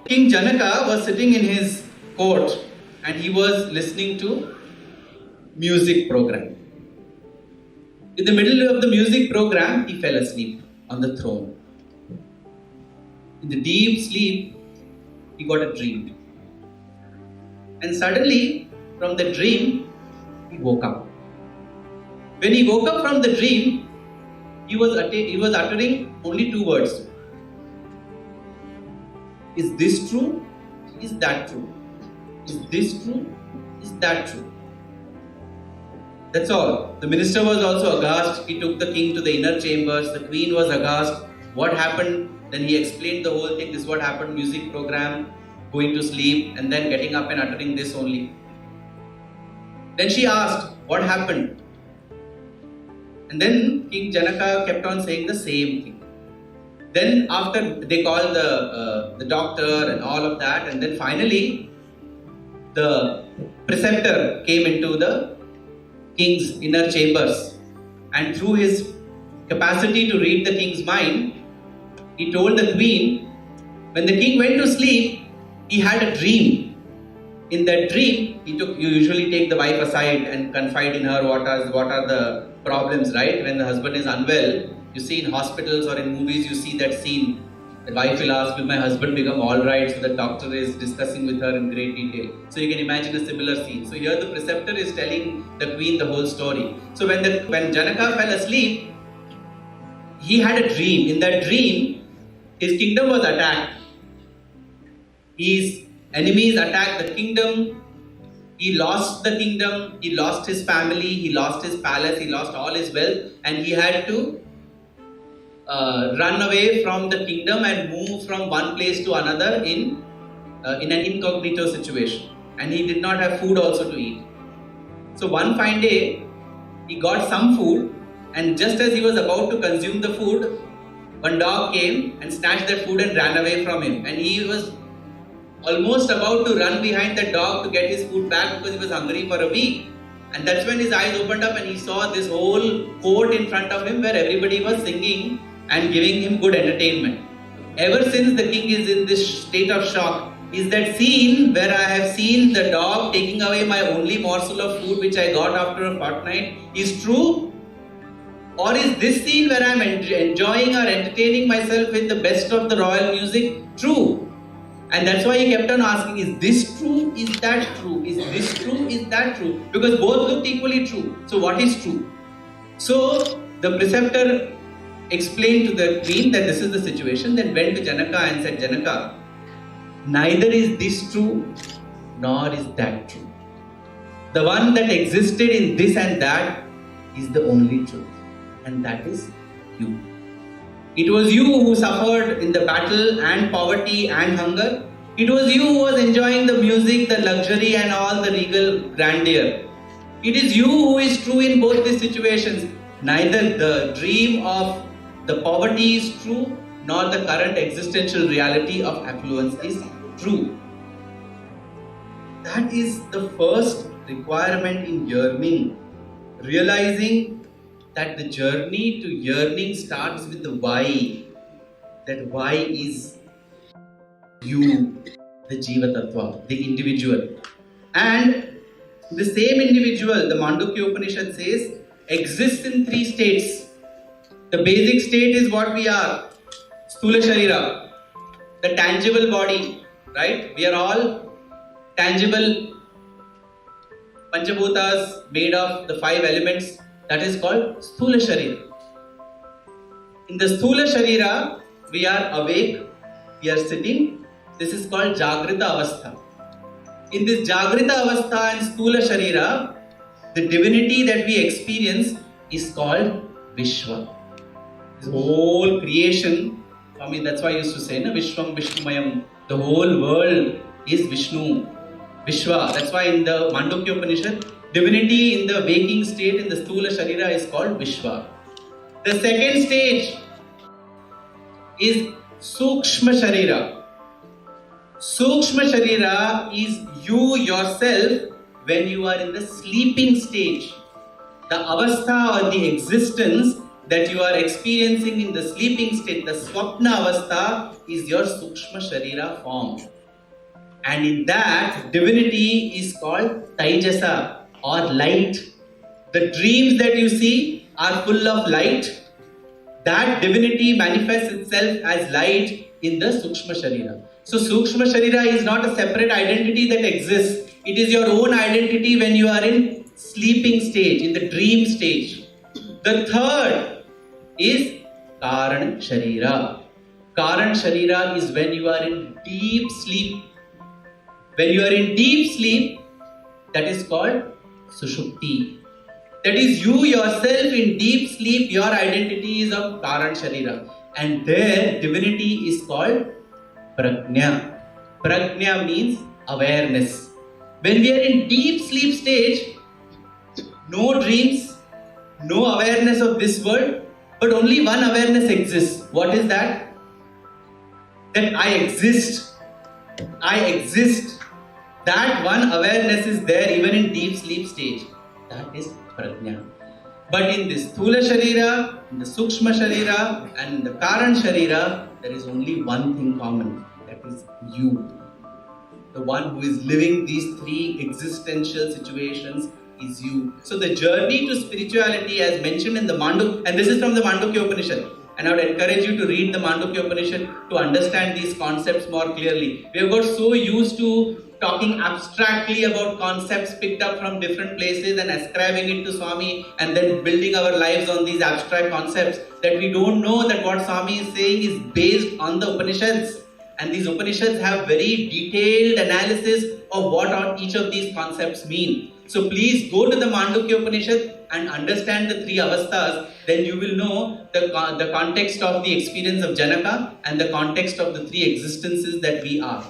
King Janaka was sitting in his court and he was listening to music program. In the middle of the music program, he fell asleep on the throne. In the deep sleep, he got a dream. And suddenly, from the dream, he woke up. When he woke up from the dream, he was uttering only two words. Is this true? Is that true? Is this true? Is that true? That's all. The minister was also aghast. He took the king to the inner chambers. The queen was aghast. What happened? Then he explained the whole thing. This is what happened. Music program, going to sleep, and then getting up and uttering this only. Then she asked, what happened? And then King Janaka kept on saying the same thing. Then after they called the doctor and all of that, and then finally the preceptor came into the king's inner chambers, and through his capacity to read the king's mind, he told the queen, when the king went to sleep, he had a dream. In that dream, you usually take the wife aside and confide in her what are the problems, right? When the husband is unwell, you see in hospitals or in movies, you see that scene. The wife will ask, will my husband become alright? So the doctor is discussing with her in great detail. So you can imagine a similar scene. So here the preceptor is telling the queen the whole story. So when Janaka fell asleep, he had a dream. In that dream, his kingdom was attacked. His enemies attacked the kingdom. He lost the kingdom. He lost his family. He lost his palace. He lost all his wealth. And he had to run away from the kingdom and move from one place to another in an incognito situation. And he did not have food also to eat. So one fine day, he got some food, and just as he was about to consume the food, one dog came and snatched that food and ran away from him. And he was almost about to run behind the dog to get his food back because he was hungry for a week. And that's when his eyes opened up and he saw this whole court in front of him where everybody was singing and giving him good entertainment. Ever since the king is in this state of shock, is that scene where I have seen the dog taking away my only morsel of food which I got after a fortnight is true? Or is this scene where I am enjoying or entertaining myself with the best of the royal music true? And that's why he kept on asking, is this true? Is that true? Is this true? Is that true? Because both looked equally true. So what is true? So the preceptor explained to the queen that this is the situation, then went to Janaka and said, Janaka, neither is this true, nor is that true. The one that existed in this and that is the only truth, and that is you. It was you who suffered in the battle and poverty and hunger. It was you who was enjoying the music, the luxury and all the regal grandeur. It is you who is true in both these situations. Neither the dream of the poverty is true, nor the current existential reality of affluence is true. That is the first requirement in yearning. Realizing that the journey to yearning starts with the why. That why is you, the Jiva Tattva, the individual. And the same individual, the Mandukya Upanishad says, exists in three states. The basic state is what we are, Sthula Sharira, the tangible body, right? We are all tangible Panchabhutas made of the five elements. That is called Sthula Sharira. In the Sthula Sharira, we are awake, we are sitting. This is called Jagrita Avastha. In this Jagrita Avastha and Sthula Sharira, the divinity that we experience is called Vishwa. This whole creation, I mean, that's why I used to say, Vishwam Vishnumayam, the whole world is Vishnu, Vishwa. That's why in the Mandukya Upanishad, divinity in the waking state in the Sthula Sharira is called Vishwa. The second stage is Sukshma Sharira. Sukshma Sharira is you yourself when you are in the sleeping stage. The avastha or the existence that you are experiencing in the sleeping state, the swapna avastha, is your sukshma sharira form. And in that, divinity is called taijasa or light. The dreams that you see are full of light. That divinity manifests itself as light in the sukshma sharira. So sukshma sharira is not a separate identity that exists. It is your own identity when you are in sleeping stage, in the dream stage. The third is karan sharira. Karan sharira is when you are in deep sleep. When you are in deep sleep, that is called sushupti. That is you yourself in deep sleep, your identity is of karan sharira. And there, divinity is called prajna. Prajna means awareness. When we are in deep sleep stage, no dreams, no awareness of this world, but only one awareness exists. What is that? That I exist. I exist. That one awareness is there even in deep sleep stage. That is prajna. But in this sthula sharira, in the sukshma sharira, and in the karan sharira, there is only one thing common. That is you. The one who is living these three existential situations is you. So the journey to spirituality, as mentioned in the Mandukya, and this is from the Mandukya Upanishad, and I would encourage you to read the Mandukya Upanishad to understand these concepts more clearly. We have got so used to talking abstractly about concepts picked up from different places and ascribing it to Swami and then building our lives on these abstract concepts that we don't know that what Swami is saying is based on the Upanishads. And these Upanishads have very detailed analysis of what each of these concepts mean. So please go to the Mandukya Upanishad and understand the three avasthas. Then you will know the context of the experience of Janaka and the context of the three existences that we are.